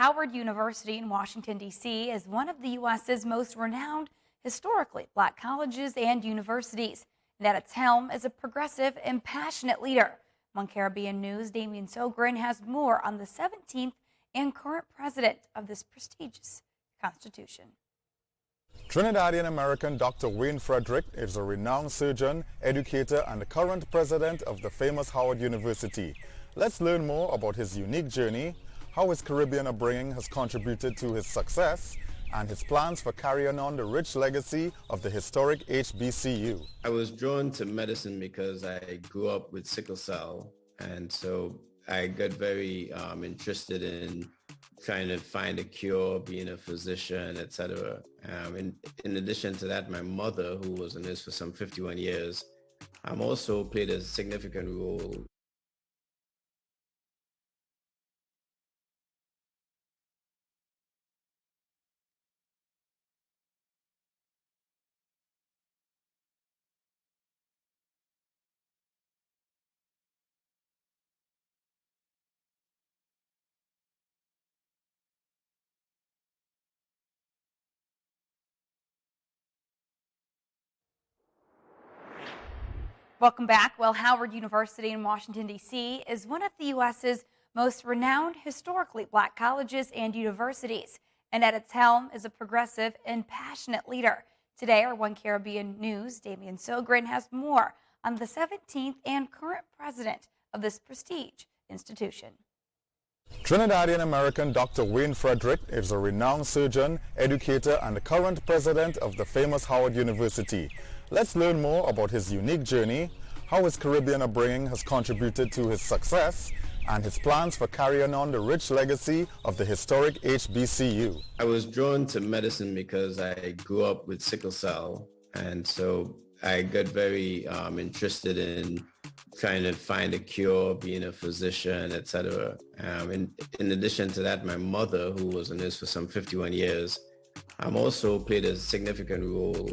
Howard University in Washington, D.C. is one of the U.S.'s most renowned historically black colleges and universities. And at its helm is a progressive and passionate leader. On Caribbean News, Damian Sogren has more on the 17th and current president of this prestigious institution. Trinidadian American Dr. Wayne Frederick is a renowned surgeon, educator, and the current president of the famous Howard University. Let's learn more about his unique journey, how his Caribbean upbringing has contributed to his success, and his plans for carrying on the rich legacy of the historic HBCU. I was drawn to medicine because I grew up with sickle cell, and so I got very interested in trying to find a cure, being a physician, etc. In addition to that, my mother, who was a nurse for some 51 years, also played a significant role. Welcome back. Well, Howard University in Washington, D.C. is one of the U.S.'s most renowned historically black colleges and universities. And at its helm is a progressive and passionate leader. Today, our One Caribbean News, Damian Sogren, has more on the 17th and current president of this prestige institution. Trinidadian American Dr. Wayne Frederick is a renowned surgeon, educator, and the current president of the famous Howard University. Let's learn more about his unique journey, how his Caribbean upbringing has contributed to his success, and his plans for carrying on the rich legacy of the historic HBCU. I was drawn to medicine because I grew up with sickle cell, and so I got very interested in trying to find a cure, being a physician, etc. In addition to that, my mother, who was a nurse for some 51 years, also played a significant role.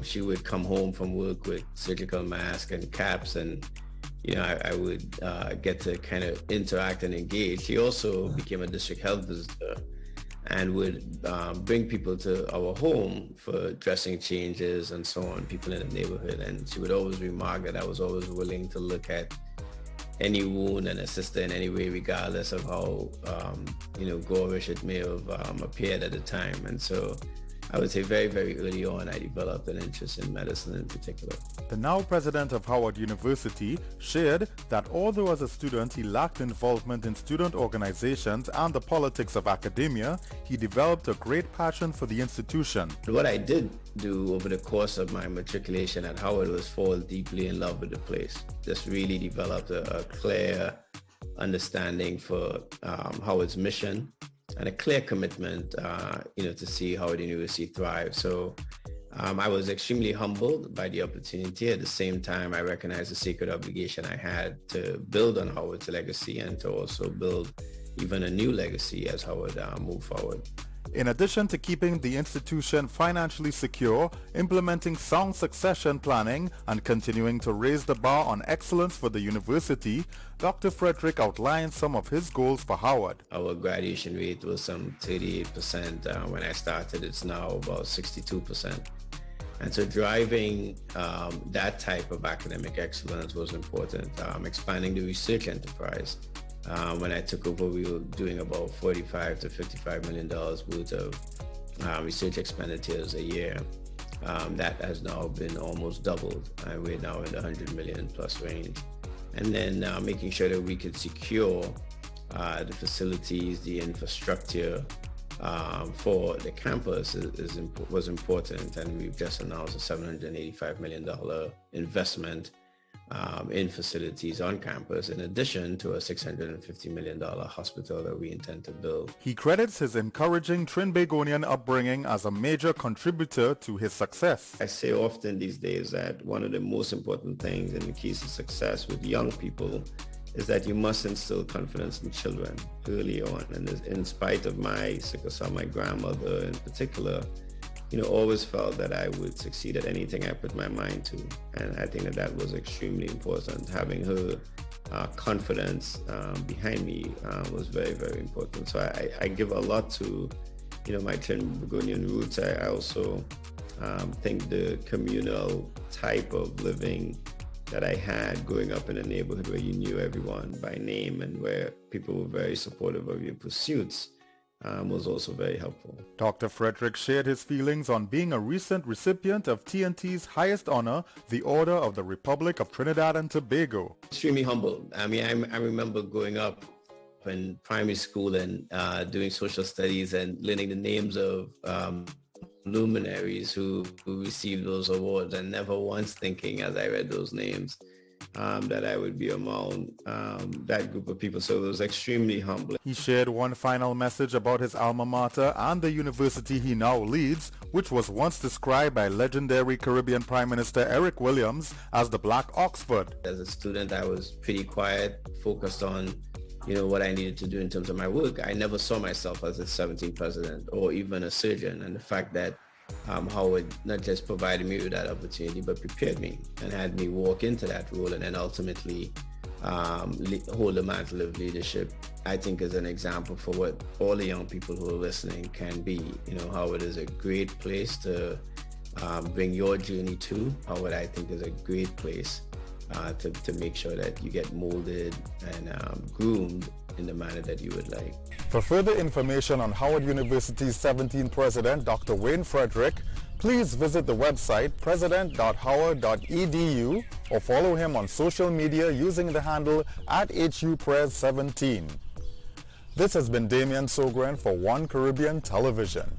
She would come home from work with surgical masks and caps, and I would get to kind of interact and engage. She also became a district health visitor and would bring people to our home for dressing changes and so on, people in the neighborhood. And she would always remark that I was always willing to look at any wound and assist her in any way, regardless of how, gorish it may have appeared at the time. And so I would say very, very early on, I developed an interest in medicine in particular. The now president of Howard University shared that although as a student he lacked involvement in student organizations and the politics of academia, he developed a great passion for the institution. What I did do over the course of my matriculation at Howard was fall deeply in love with the place. Just really developed a clear understanding for Howard's mission and a clear commitment, to see Howard University thrive. So I was extremely humbled by the opportunity. At the same time, I recognized the sacred obligation I had to build on Howard's legacy and to also build even a new legacy as Howard moved forward. In addition to keeping the institution financially secure, implementing sound succession planning, and continuing to raise the bar on excellence for the university, Dr. Frederick outlined some of his goals for Howard. Our graduation rate was some 38%. When I started, it's now about 62%. And so driving that type of academic excellence was important. Expanding the research enterprise. When I took over, we were doing about $45 to $55 million worth of research expenditures a year. That has now been almost doubled, and we're now in the 100 million plus range. And then making sure that we could secure the facilities, the infrastructure for the campus was important, and we've just announced a $785 million investment in facilities on campus, in addition to a $650 million hospital that we intend to build. He credits his encouraging Trinbagonian upbringing as a major contributor to his success. I say often these days that one of the most important things in the keys of success with young people is that you must instill confidence in children early on. And in spite of my sickle cell, my grandmother in particular, always felt that I would succeed at anything I put my mind to. And I think that was extremely important, having her confidence behind me was very, very important. So I give a lot to, my Trinbagonian roots. I also think the communal type of living that I had growing up in a neighborhood where you knew everyone by name and where people were very supportive of your pursuits was also very helpful. Dr. Frederick shared his feelings on being a recent recipient of TNT's highest honor, the Order of the Republic of Trinidad and Tobago. Extremely humble. I mean, I remember growing up in primary school and doing social studies and learning the names of luminaries who received those awards, and never once thinking as I read those names that I would be among that group of people. So it was extremely humbling. He shared one final message about his alma mater and the university he now leads, which was once described by legendary Caribbean Prime Minister Eric Williams as the Black Oxford. As a student, I was pretty quiet, focused on what I needed to do in terms of my work. I never saw myself as a 17th president or even a surgeon. And the fact that Howard not just provided me with that opportunity, but prepared me and had me walk into that role and then ultimately hold the mantle of leadership, I think is an example for what all the young people who are listening can be. Howard is a great place to bring your journey to. Howard, I think, is a great place to make sure that you get molded and groomed in the manner that you would like. For further information on Howard University's 17th president, Dr. Wayne Frederick, please visit the website president.howard.edu or follow him on social media using the handle @HUPres17. This has been Damian Sogren for One Caribbean Television.